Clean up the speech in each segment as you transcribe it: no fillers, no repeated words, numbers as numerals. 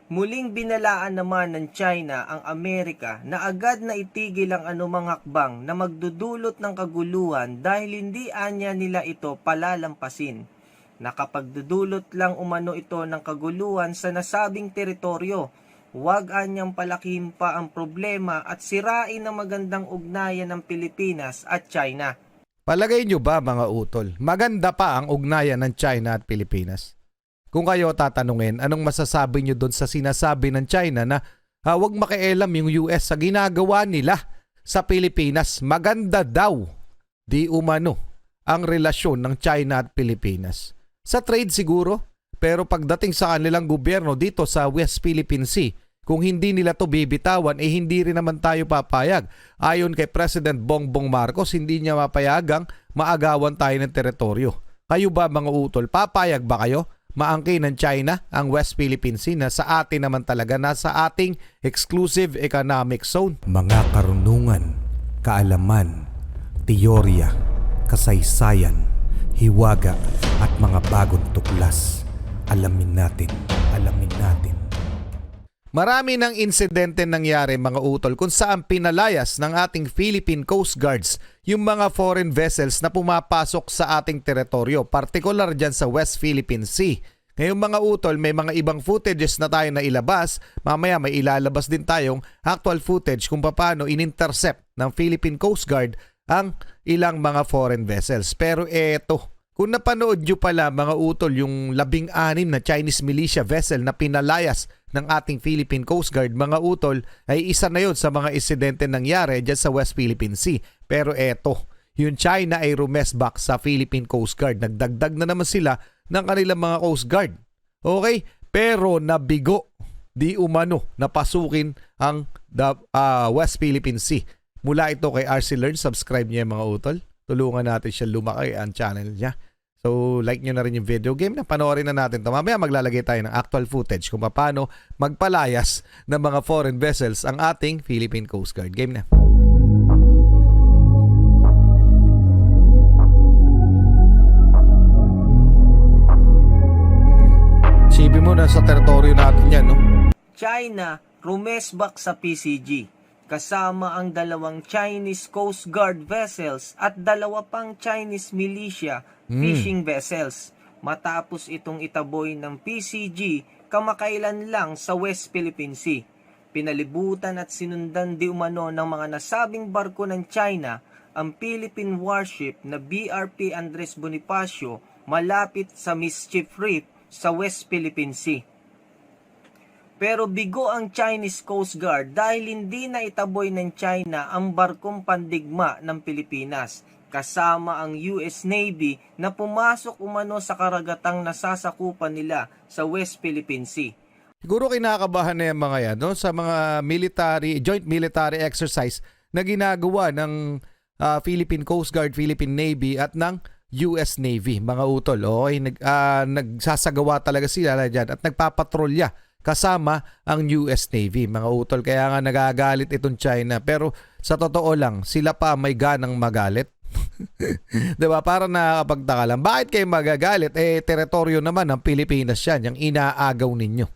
Muling binalaan naman ng China ang Amerika na agad na itigil ang anumang hakbang na magdudulot ng kaguluhan dahil hindi anya nila ito palalampasin. Nakapagdudulot lang umano ito ng kaguluhan sa nasabing teritoryo. Huwag anyang palakihin pa ang problema at sirain ang magandang ugnayan ng Pilipinas at China. Palagay nyo ba mga utol, maganda pa ang ugnayan ng China at Pilipinas? Kung kayo tatanungin, anong masasabi nyo doon sa sinasabi ng China na huwag makialam yung US sa ginagawa nila sa Pilipinas? Maganda daw, di umano, ang relasyon ng China at Pilipinas. Sa trade siguro, pero pagdating sa kanilang gobyerno dito sa West Philippine Sea, kung hindi nila to bibitawan, hindi rin naman tayo papayag. Ayon kay President Bongbong Marcos, hindi niya mapayagang maagawan tayo ng teritoryo. Kayo ba mga utol, papayag ba kayo? Maangkin ng China ang West Philippine Sea na sa atin naman talaga, nasa ating exclusive economic zone. Mga karunungan, kaalaman, teorya, kasaysayan, hiwaga at mga bagong tuklas. Alamin natin. Marami ng insidente nangyari mga utol kung saan pinalayas ng ating Philippine Coast Guards yung mga foreign vessels na pumapasok sa ating teritoryo, partikular dyan sa West Philippine Sea. Ngayong mga utol, may mga ibang footages na tayo na ilabas. Mamaya may ilalabas din tayong actual footage kung paano in-intercept ng Philippine Coast Guard ang ilang mga foreign vessels. Pero eto, kung napanood nyo pala mga utol yung 16 na Chinese militia vessel na pinalayas ng ating Philippine Coast Guard, mga utol, ay isa na yun sa mga insidente nangyari dyan sa West Philippine Sea. Pero eto, yung China ay rumesback sa Philippine Coast Guard. Nagdagdag na naman sila ng kanilang mga Coast Guard. Okay? Pero nabigo, di umano, napasukin ang West Philippine Sea. Mula ito kay RC Learn, subscribe niya mga utol. Tulungan natin siya lumaki ang channel niya. So, like nyo na rin yung video game na panoorin na natin ito. Mamaya maglalagay tayo ng actual footage kung paano magpalayas ng mga foreign vessels ang ating Philippine Coast Guard. Game na. Sibi mo na sa teritoryo natin yan, no? China rumesback sa PCG kasama ang 2 Chinese Coast Guard vessels at 2 pang Chinese militia fishing vessels matapos itong itaboy ng PCG kamakailan lang sa West Philippine Sea. Pinalibutan at sinundan di umano ng mga nasabing barko ng China ang Philippine warship na BRP Andres Bonifacio malapit sa Mischief Reef sa West Philippine Sea. Pero bigo ang Chinese Coast Guard dahil hindi na itaboy ng China ang barkong pandigma ng Pilipinas kasama ang US Navy na pumasok umano sa karagatang nasasakupan nila sa West Philippine Sea. Siguro kinakabahan na yung mga yan, no? Sa mga joint military exercise na ginagawa ng Philippine Coast Guard, Philippine Navy at ng US Navy, mga utol. Okay? Nagsasagawa talaga sila dyan at nagpapatrolya kasama ang US Navy, mga utol. Kaya nga nagagalit itong China. Pero sa totoo lang, sila pa may ganang magalit. Diba? Para nakakapagtaka lang. Bakit kayo magagalit? Teritoryo naman ng Pilipinas yan, yung inaagaw ninyo.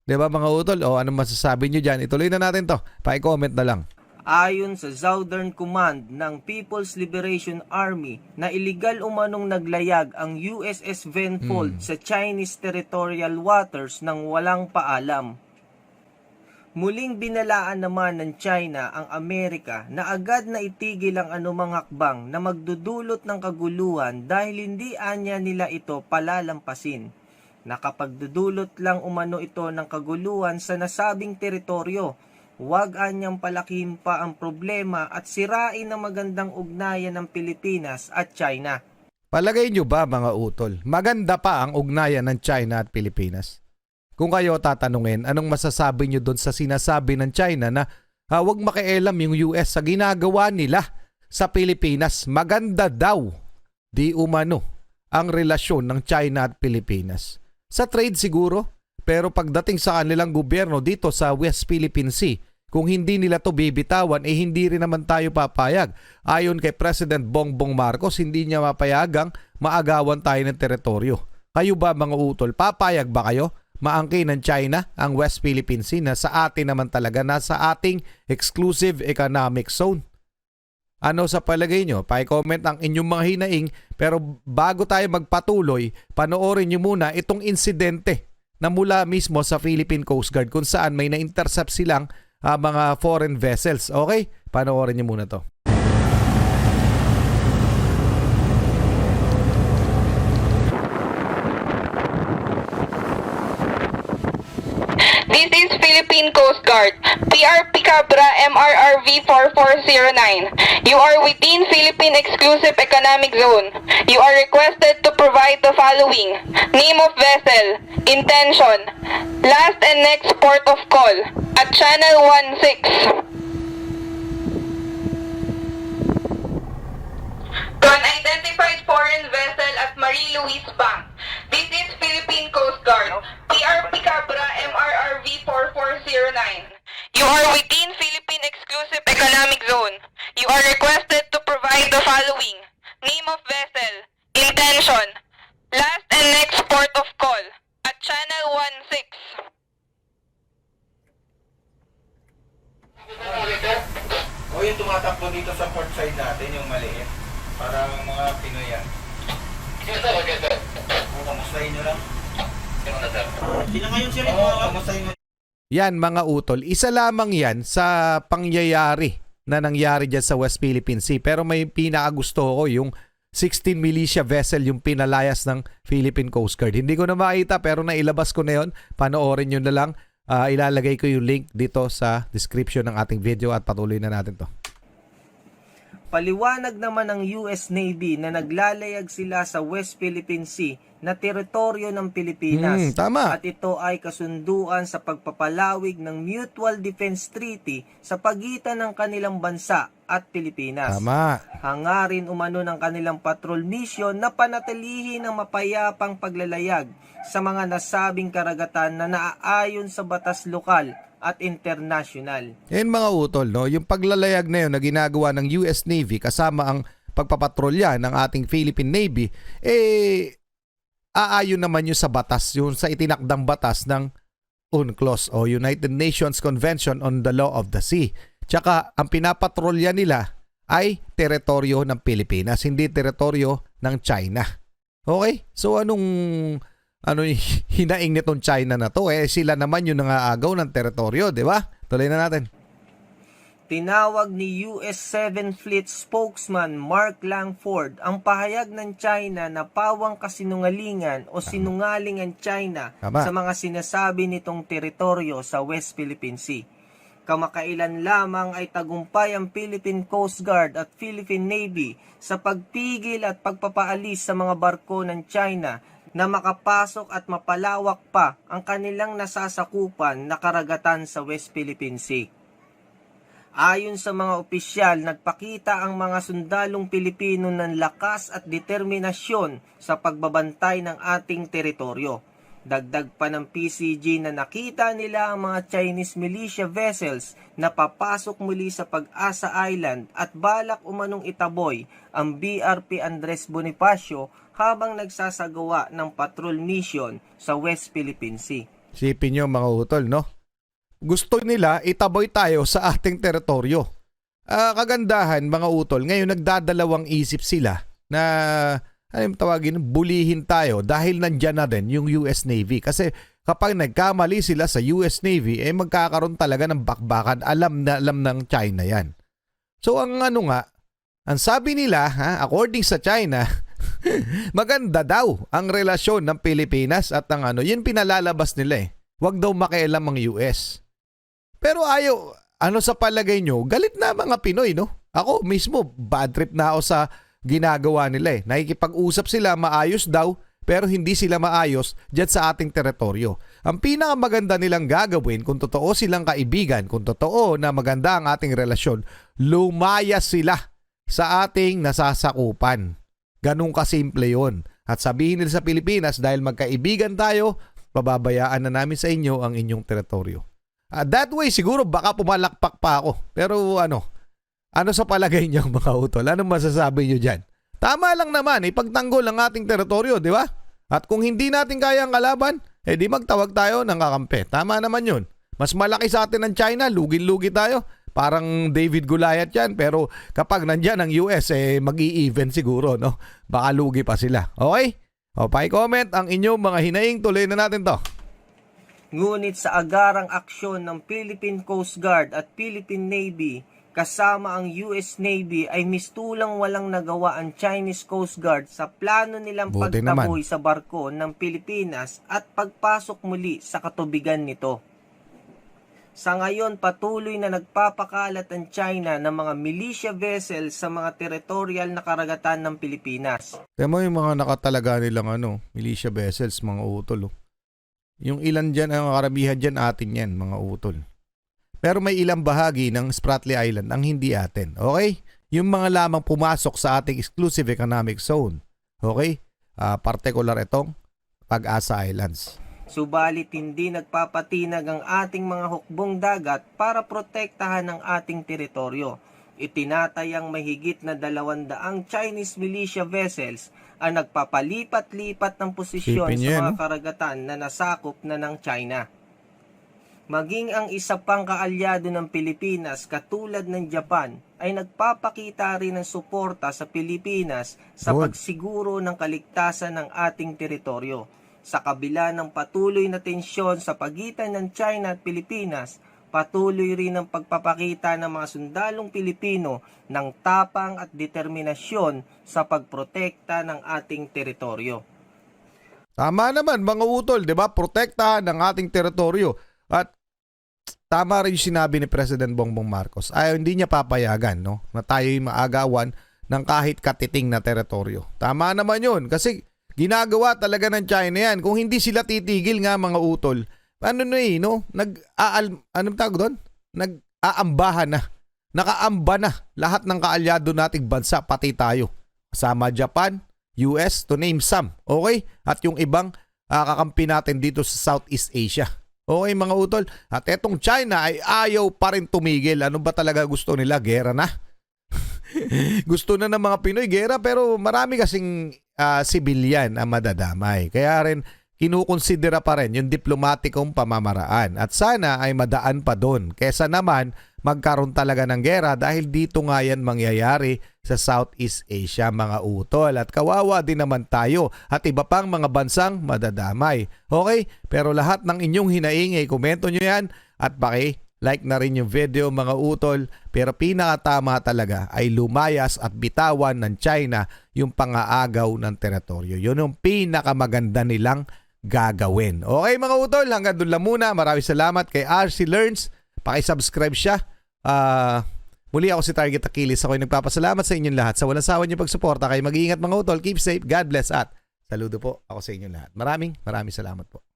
Diba mga utol? O anong masasabi nyo dyan? Ituloy na natin to. Pa-comment na lang. Ayon sa Southern Command ng People's Liberation Army na iligal umanong naglayag ang USS Venfold sa Chinese territorial waters nang walang paalam. Muling binalaan naman ng China ang Amerika na agad na itigil ang anumang hakbang na magdudulot ng kaguluhan dahil hindi anya nila ito palalampasin. Nakapagdudulot lang umano ito ng kaguluhan sa nasabing teritoryo. Huwag anyang palakihin pa ang problema at sirain ang magandang ugnayan ng Pilipinas at China. Palagay nyo ba mga utol, maganda pa ang ugnayan ng China at Pilipinas? Kung kayo tatanungin, anong masasabi nyo doon sa sinasabi ng China na huwag makialam yung US sa ginagawa nila sa Pilipinas? Maganda daw, di umano, ang relasyon ng China at Pilipinas. Sa trade siguro, pero pagdating sa kanilang gobyerno dito sa West Philippine Sea, kung hindi nila to bibitawan, hindi rin naman tayo papayag. Ayon kay President Bongbong Marcos, hindi niya mapayagang maagawan tayo ng teritoryo. Kayo ba mga utol, papayag ba kayo? maangkin ng China ang West Philippine Sea na sa atin naman talaga, nasa ating exclusive economic zone. Ano sa palagay nyo? Pa-comment ang inyong mga hinaing, pero bago tayo magpatuloy, panoorin nyo muna itong insidente na mula mismo sa Philippine Coast Guard kung saan may na-intercept silang mga foreign vessels. Okay? Panoorin nyo muna to. This is Philippine Coast Guard, PRP Cabra MRRV 4409. You are within Philippine Exclusive Economic Zone. You are requested to provide the following: name of vessel, intention, last and next port of call at Channel 16. To an identified foreign vessel at Marie Louise Bank. This is Philippine Coast Guard, PRP Cabra MRRV 4409. You are within Philippine Exclusive Economic Zone. You are requested to provide the following: name of vessel, intention, last and next port of call at Channel 16. O yung tumatakbo dito sa port side natin, yung maliit. Para mga Pinoy yan. O, kamustahin nyo lang. Sino ngayon sila? Kamustahin nyo. Yan mga utol, isa lamang yan sa pangyayari na nangyari dyan sa West Philippine Sea. Pero may pinakagusto ko yung 16 militia vessel yung pinalayas ng Philippine Coast Guard. Hindi ko na makita pero nailabas ko na yun. Panoorin nyo na lang. Ilalagay ko yung link dito sa description ng ating video at patuloy na natin to. Paliwanag naman ng US Navy na naglalayag sila sa West Philippine Sea na teritoryo ng Pilipinas. Tama. At ito ay kasunduan sa pagpapalawig ng Mutual Defense Treaty sa pagitan ng kanilang bansa at Pilipinas. Tama. Hangarin umano ng kanilang patrol mission na panatilihin ang mapayapang paglalayag sa mga nasabing karagatan na naaayon sa batas lokal at international. Yan mga utol, no? Yung paglalayag na yun na ginagawa ng US Navy kasama ang pagpapatrolya ng ating Philippine Navy, aayon naman yun sa batas, yun sa itinakdang batas ng UNCLOS o United Nations Convention on the Law of the Sea. Tsaka ang pinapatrolya nila ay teritoryo ng Pilipinas, hindi teritoryo ng China. Okay? So anong hinaing nitong China na to? Sila naman yung nangaagaw ng teritoryo, di ba? Tuloy na natin. Tinawag ni US 7th Fleet spokesman Mark Langford ang pahayag ng China na pawang kasinungalingan o sinungaling ang China Tama. sa mga sinasabi nitong teritoryo sa West Philippine Sea. Kamakailan lamang ay tagumpay ang Philippine Coast Guard at Philippine Navy sa pagpigil at pagpapaalis sa mga barko ng China na makapasok at mapalawak pa ang kanilang nasasakupan na karagatan sa West Philippine Sea. Ayon sa mga opisyal, nagpakita ang mga sundalong Pilipino ng lakas at determinasyon sa pagbabantay ng ating teritoryo. Dagdag pa ng PCG na nakita nila ang mga Chinese militia vessels na papasok muli sa Pag-asa Island at balak umanong itaboy ang BRP Andres Bonifacio habang nagsasagawa ng patrol mission sa West Philippine Sea. Sipin nyo mga utol, no? Gusto nila itaboy tayo sa ating teritoryo. Kagandahan mga utol, ngayon nagdadalawang isip sila na bulihin tayo dahil nandyan na din yung US Navy. Kasi kapag nagkamali sila sa US Navy, magkakaroon talaga ng bakbakan. Alam ng China yan. So ang ang sabi nila, according sa China, maganda daw ang relasyon ng Pilipinas at ang yun pinalalabas nila Huwag daw makialam ang US. Pero sa palagay nyo, galit na mga Pinoy, no? Ako mismo, bad trip na ako sa ginagawa nila Nakikipag-usap sila, maayos daw, pero hindi sila maayos dyan sa ating teritoryo. Ang pinakamaganda nilang gagawin, kung totoo silang kaibigan, kung totoo na maganda ang ating relasyon, lumayas sila sa ating nasasakupan. Ganun kasimple yun. At sabihin nila sa Pilipinas, dahil magkaibigan tayo, pababayaan na namin sa inyo ang inyong teritoryo. That way, siguro baka pumalakpak pa ako. Pero ano sa palagay niyo mga utol? Anong masasabi niyo dyan? Tama lang naman, ipagtanggol ang ating teritoryo, di ba? At kung hindi natin kaya ang kalaban, di magtawag tayo ng kakampi. Tama naman yun. Mas malaki sa atin ng China, lugi-lugi tayo. Parang David Goliath yan, pero kapag nandyan ang US, mag-i-even siguro, no? Baka lugi pa sila. Okay? O, pa-comment ang inyong mga hinaing. Tuloy na natin to. Ngunit sa agarang aksyon ng Philippine Coast Guard at Philippine Navy kasama ang US Navy ay mistulang walang nagawa ang Chinese Coast Guard sa plano nilang Buti pagtaboy sa barko ng Pilipinas at pagpasok muli sa katubigan nito. Sa ngayon, patuloy na nagpapakalat ang China ng mga militia vessels sa mga territorial na karagatan ng Pilipinas. Kaya mo yung mga nakatalaga nilang militia vessels, mga utol. Yung ilan dyan, ang karamihan dyan atin yan, mga utol. Pero may ilang bahagi ng Spratly Island ang hindi atin. Okay? Yung mga lamang pumasok sa ating exclusive economic zone. Okay? Particular itong Pag-asa Islands. Subalit hindi nagpapatinag ang ating mga hukbong dagat para protektahan ang ating teritoryo. Itinatayang mahigit na 200 Chinese militia vessels ang nagpapalipat-lipat ng posisyon Sipin sa yan, mga karagatan na nasakop na ng China. Maging ang isa pang kaalyado ng Pilipinas katulad ng Japan ay nagpapakita rin ng suporta sa Pilipinas sa Good. pagsiguro ng kaligtasan ng ating teritoryo. Sa kabila ng patuloy na tensyon sa pagitan ng China at Pilipinas, patuloy rin ang pagpapakita ng mga sundalong Pilipino ng tapang at determinasyon sa pagprotekta ng ating teritoryo. Tama naman mga utol, di ba? Protektahan ang ating teritoryo. At tama rin yung sinabi ni President Bongbong Marcos. Hindi niya papayagan, no? Na tayo'y maagawan ng kahit katiting na teritoryo. Tama naman yun. Kasi ginagawa talaga ng China yan. Kung hindi sila titigil nga mga utol, anong tawag doon? Nag-aambahan na. Nakaamba na lahat ng kaalyado nating bansa, pati tayo. Kasama Japan, US, to name some. Okay? At yung ibang kakampi natin dito sa Southeast Asia. Okay mga utol? At etong China ay ayaw pa rin tumigil. Ano ba talaga gusto nila? Gera na. Gusto na ng mga Pinoy gera, pero marami kasing sibilyan ang madadamay. Kaya rin kinukonsidera pa rin yung diplomatikong pamamaraan. At sana ay madaan pa doon. Kesa naman magkaroon talaga ng gera dahil dito nga yan mangyayari sa Southeast Asia mga utol. At kawawa din naman tayo at iba pang mga bansang madadamay. Okay? Pero lahat ng inyong hinaingay, komento nyo yan at like na rin yung video mga utol. Pero pinakatama talaga ay lumayas at bitawan ng China yung pangaagaw ng teritoryo. Yun yung pinakamaganda nilang gagawin. Okay mga utol, hanggang doon lang muna. Maraming salamat kay RC Learns. Paki-subscribe siya. Muli ako si Target Achilles. Ako'y nagpapasalamat sa inyong lahat sa walang sawa niyong pagsuporta. Kayo mag-iingat mga utol. Keep safe. God bless at saludo po ako sa inyong lahat. Maraming salamat po.